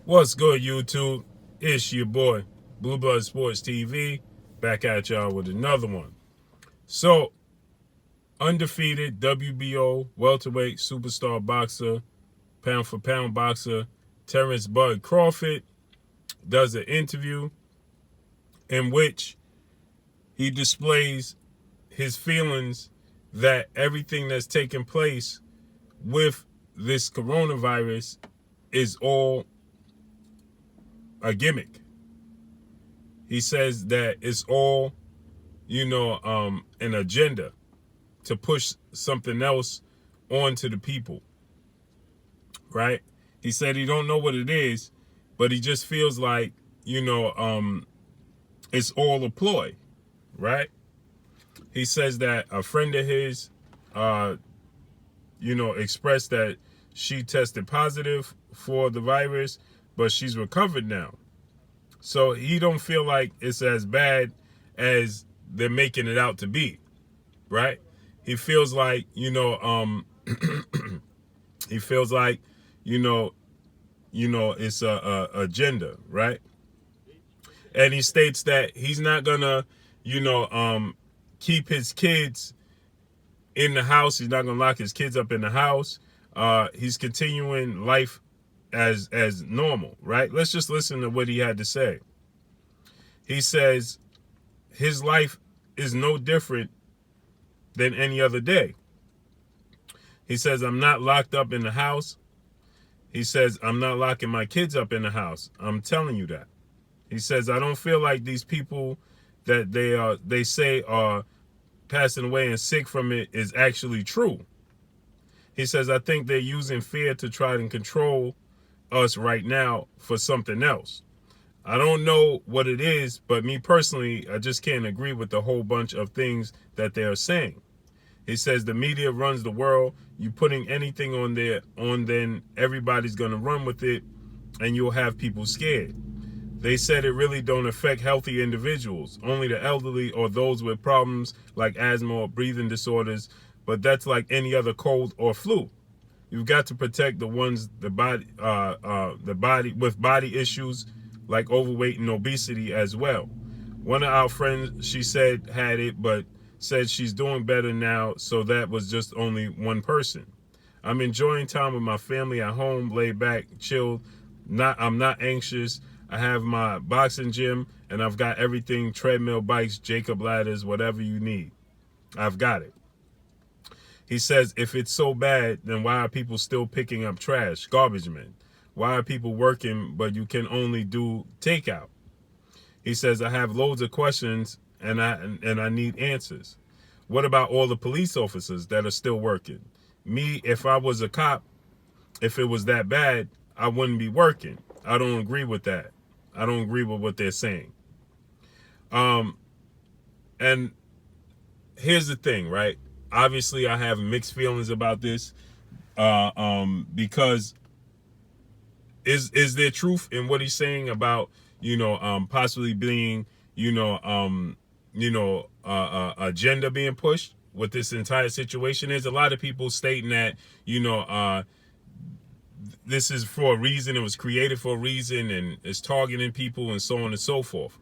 What's good, YouTube? It's your boy, Blue Blood Sports TV, back at y'all with another one. So, undefeated WBO welterweight superstar boxer, pound for pound boxer, Terence Bud Crawford does an interview in which he displays his feelings that everything that's taking place with this coronavirus is all a gimmick. He says that it's all, an agenda to push something else onto the people, right? He said he don't know what it is, but he just feels like, it's all a ploy, right? He says that a friend of his, expressed that she tested positive for the virus, but she's recovered now. So he don't feel like it's as bad as they're making it out to be, right? He feels like, he feels like, it's a agenda, right? And he states that he's not gonna, keep his kids in the house. He's not gonna lock his kids up in the house. He's continuing life as normal, right? Let's just listen to what he had to say. He says his life is no different than any other day. He says, I'm not locked up in the house. He says, I'm not locking my kids up in the house. I'm telling you that. He says, I don't feel like these people that they say are passing away and sick from it is actually true. He says, I think they're using fear to try and control us right now for something else. I don't know what it is, but me personally, I just can't agree with the whole bunch of things that they are saying. He says the media runs the world. You putting anything on there, then everybody's going to run with it, and you'll have people scared. They said it really don't affect healthy individuals, only the elderly or those with problems like asthma or breathing disorders, but that's like any other cold or flu. You've got to protect the ones, the body with body issues like overweight and obesity as well. One of our friends, she said, had it, but said she's doing better now, so that was just only one person. I'm enjoying time with my family at home, laid back, chilled. I'm not anxious. I have my boxing gym, and I've got everything, treadmill, bikes, Jacob ladders, whatever you need. I've got it. He says, if it's so bad, then why are people still picking up trash, garbage men? Why are people working, but you can only do takeout? He says, I have loads of questions, and I need answers. What about all the police officers that are still working? Me, if I was a cop, if it was that bad, I wouldn't be working. I don't agree with that. I don't agree with what they're saying. And here's the thing, right? Obviously, I have mixed feelings about this, because is there truth in what he's saying about possibly being agenda being pushed with this entire situation? There's a lot of people stating that this is for a reason, it was created for a reason, and it's targeting people and so on and so forth.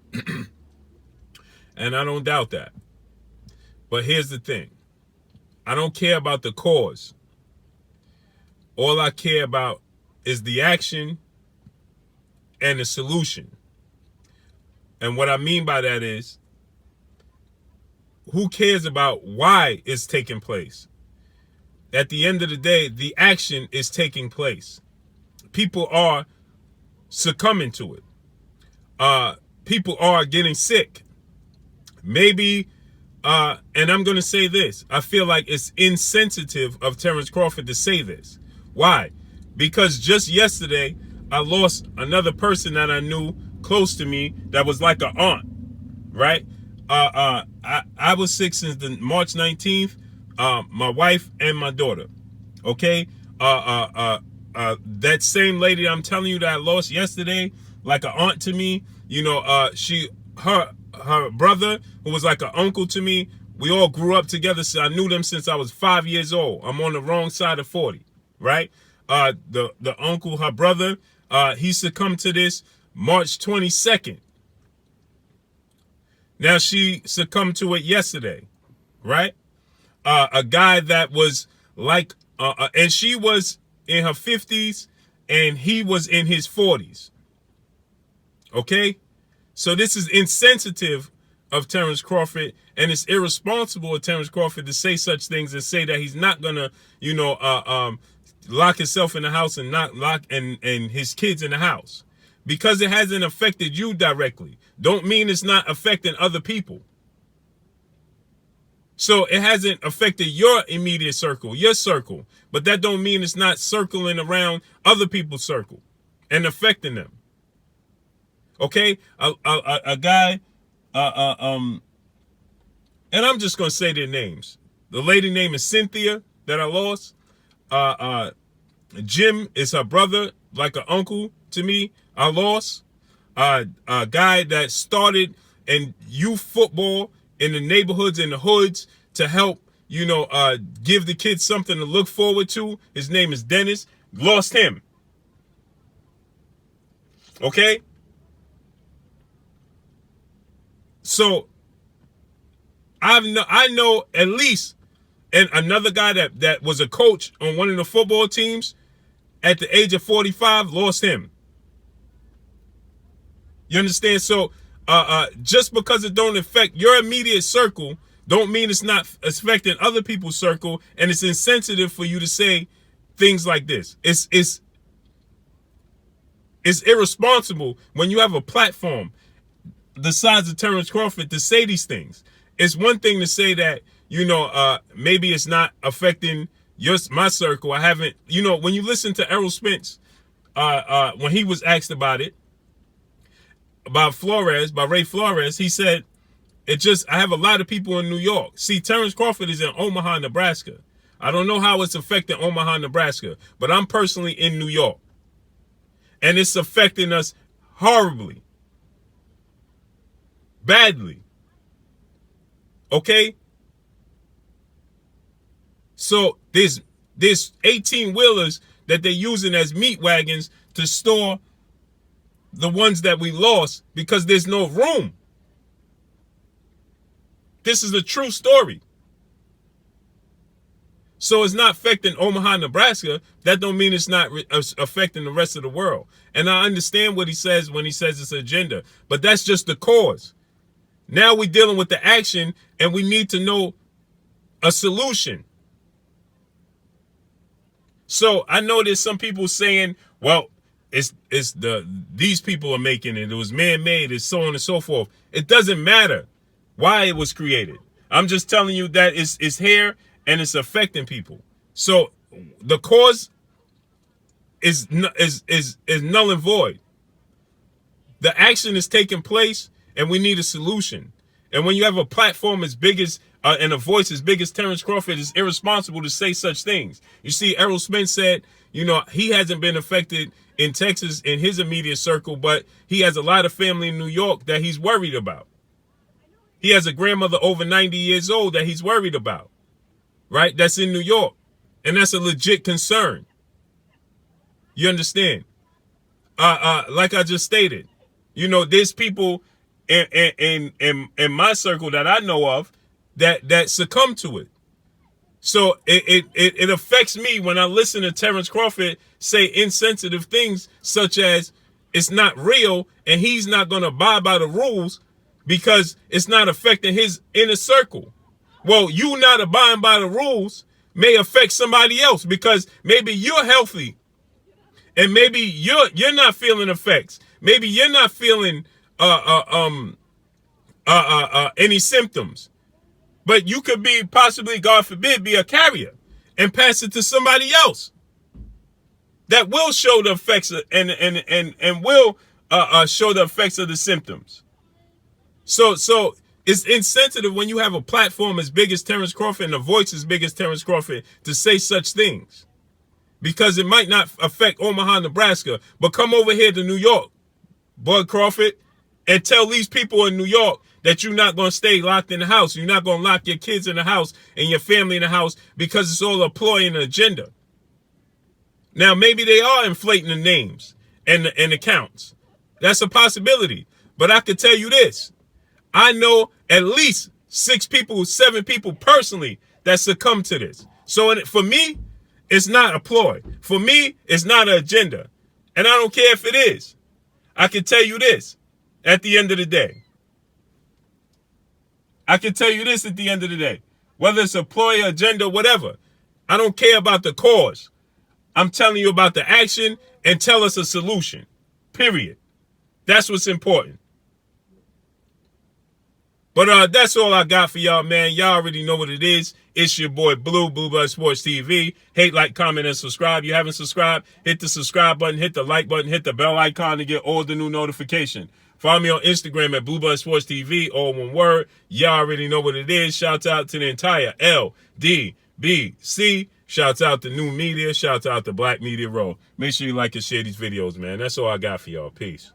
And I don't doubt that. But here's the thing. I don't care about the cause. All I care about is the action and the solution. And what I mean by that is, who cares about why it's taking place? At the end of the day, the action is taking place. People are succumbing to it. People are getting sick. Maybe, and I'm going to say this, I feel like it's insensitive of Terence Crawford to say this. Why? Because just yesterday, I lost another person that I knew close to me that was like an aunt, right? I was sick since the March 19th, my wife and my daughter, okay? That same lady I'm telling you that I lost yesterday, like an aunt to me, her brother, who was like an uncle to me, we all grew up together, so I knew them since I was 5 years old. I'm on the wrong side of 40, right? The uncle, her brother, he succumbed to this March 22nd. Now she succumbed to it yesterday, right? A guy that was like, and she was in her 50s and he was in his 40s. Okay? So this is insensitive of Terence Crawford, and it's irresponsible of Terence Crawford to say such things and say that he's not gonna, lock himself in the house and not lock and his kids in the house. Because it hasn't affected you directly, don't mean it's not affecting other people. So it hasn't affected your immediate circle, your circle, but that don't mean it's not circling around other people's circle and affecting them. Okay, a guy, and I'm just gonna say their names. The lady name is Cynthia that I lost. Jim is her brother, like an uncle to me. I lost. A guy that started in youth football in the neighborhoods, in the hoods, to help, give the kids something to look forward to. His name is Dennis. Lost him. Okay? So I know at least, and another guy that was a coach on one of the football teams at the age of 45, lost him. You understand? So just because it don't affect your immediate circle, don't mean it's not affecting other people's circle, and it's insensitive for you to say things like this. It's irresponsible when you have a platform the size of Terence Crawford to say these things. It's one thing to say that, maybe it's not affecting my circle. I haven't, when you listen to Errol Spence, when he was asked about it, by Ray Flores, he said, I have a lot of people in New York. See, Terence Crawford is in Omaha, Nebraska. I don't know how it's affecting Omaha, Nebraska, but I'm personally in New York. And it's affecting us horribly. Badly. Okay? So there's 18-wheelers that they're using as meat wagons to store the ones that we lost because there's no room. This is a true story. So it's not affecting Omaha, Nebraska. That don't mean it's not affecting the rest of the world. And I understand what he says when he says it's agenda, but that's just the cause. Now we're dealing with the action, and we need to know a solution. So I know there's some people saying, well, these people are making it. It was man-made. It's so on and so forth. It doesn't matter why it was created. I'm just telling you that it's here and it's affecting people. So the cause is null and void. The action is taking place, and we need a solution. And when you have a platform as big as and a voice as big as Terence Crawford, it's irresponsible to say such things. You see, Errol Spence said, he hasn't been affected in Texas in his immediate circle, but he has a lot of family in New York that he's worried about. He has a grandmother over 90 years old that he's worried about, right? That's in New York. And that's a legit concern. You understand? Like I just stated, there's people in my circle that I know of that succumb to it. So it affects me when I listen to Terence Crawford say insensitive things such as it's not real and he's not going to abide by the rules because it's not affecting his inner circle. Well, you not abiding by the rules may affect somebody else because maybe you're healthy and maybe you're not feeling effects. Maybe you're not feeling any symptoms. But you could be possibly, God forbid, be a carrier and pass it to somebody else that will show the effects and will show the effects of the symptoms. So it's insensitive when you have a platform as big as Terence Crawford and a voice as big as Terence Crawford to say such things, because it might not affect Omaha, Nebraska, but come over here to New York, Bud Crawford, and tell these people in New York that you're not going to stay locked in the house. You're not going to lock your kids in the house and your family in the house because it's all a ploy and an agenda. Now, maybe they are inflating the names. and the counts. That's a possibility. But I can tell you this. I know at least 6 people, 7 people personally that succumb to this. So for me, it's not a ploy. For me, it's not an agenda. And I don't care if it is. I can tell you this at the end of the day. I can tell you this at the end of the day. Whether it's a ploy, agenda, whatever. I don't care about the cause. I'm telling you about the action and tell us a solution. Period. That's what's important. But that's all I got for y'all, man. Y'all already know what it is. It's your boy Blue Blood Sports TV. Hate, like, comment, and subscribe. You haven't subscribed? Hit the subscribe button, hit the like button, hit the bell icon to get all the new notification. Follow me on Instagram at Blue Blood Sports TV, all one word. Y'all already know what it is. Shouts out to the entire LDBC. Shouts out to New Media. Shouts out to Black Media Row. Make sure you like and share these videos, man. That's all I got for y'all. Peace.